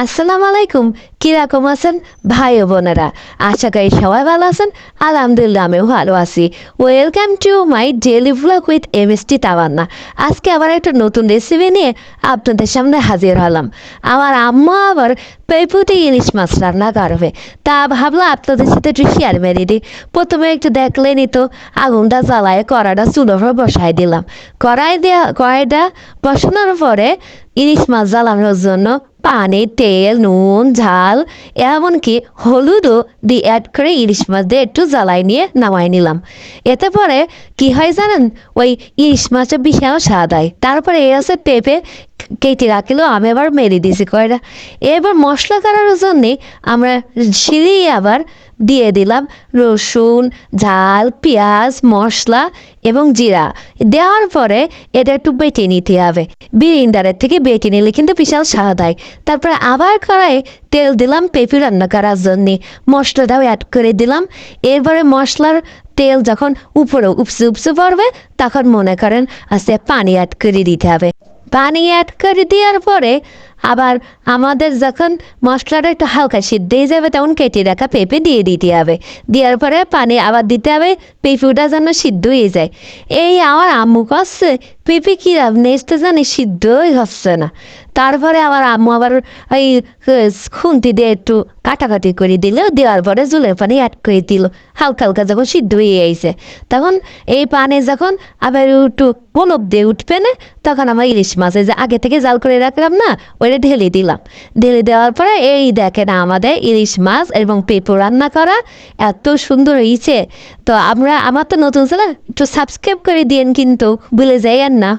আসসালামু আলাইকুম। কিরকম আছেন ভাই ও বোনেরা? আশা করি সবাই ভালো আছেন। আলহামদুলিল্লাহ আমিও ভালো আছি। Welcome to my daily vlog with MST Tawanna. আজকে আবার একটা নতুন রেসিপি নিয়ে আপনাদের সামনে হাজির হলাম। আমার আম্মা আবার পেঁপুতে ইলিশ মাছ রান্না করবে, তা ভাবলাম আপনাদের সাথে একটু শেয়ার মেরে দিই। প্রথমে একটু দেখলেনই তো, আগুনটা জ্বালায় কড়াটা চুলোর উপর বসাই দিলাম। কড়াইটা বসানোর পরে ইলিশ মাছ জ্বালানোর জন্য পানি, তেল, নুন, ঝাল, এমনকি হলুদও দিয়ে অ্যাড করে ইলিশ মাছ দিয়ে একটু জ্বালাই নিয়ে নামাই নিলাম। এতে পরে কি হয় জানেন, ওই ইলিশ মাছের বিশাল স্বাদ হয়। তারপরে এ আছে পেঁপে কেটে রাখলেও আমি আবার মেরে দিয়েছি কয়টা। এবার মশলা করার জন্যে আমরা সিঁড়ি আবার দিয়ে দিলাম রসুন, ঝাল, পেঁয়াজ, মশলা এবং জিরা। দেওয়ার পরে এটা একটু বেটে নিতে হবে। বিরিন্ডারের থেকে বেটে নিলে কিন্তু বিশাল স্বাদ হয়। তারপরে আবার কড়াই তেল দিলাম পেঁপে রান্না করার জন্যে, মশলাটাও অ্যাড করে দিলাম। এরপরে মশলার তেল যখন উপরে উপসে উপসে পড়বে, তখন মনে করেন আস্তে পানি অ্যাড করে দিতে হবে। পানি অ্যাড করে দেওয়ার পরে আবার আমাদের যখন মশলাটা একটু হালকা সিদ্ধ হয়ে যাবে, তখন কেটে রাখা পেঁপে দিয়ে দিতে হবে। দেওয়ার পরে পানি আবার দিতে হবে, পেঁপেটা যেন সিদ্ধ হয়ে যায়। এই আমার আম্মু করছে পেঁপে কিরাম নেচতে জানি সিদ্ধই হচ্ছে না। তারপরে আমার আম্মু আবার ওই খুন্তি দিয়ে একটু কাটাকাটি করে দিল, দেওয়ার পরে জলের পানি অ্যাড করে দিল। হালকা হালকা যখন সিদ্ধ হয়ে আইছে, তখন এই পানি যখন আবার একটু বলক দিয়ে উঠবে না, তখন আমার ইলিশ মাছ যে আগে থেকে জাল করে রাখলাম না, ওইটা ঢেলে দিলাম। ঢেলে দেওয়ার পরে এই দেখেন আমাদের ইলিশ মাছ এবং পেঁপে রান্না করা এত সুন্দর হয়েছে। তো আমার তো নতুন চ্যানেল, একটু সাবস্ক্রাইব করে দিয়েন কিন্তু ভুলে যাইয়েন না।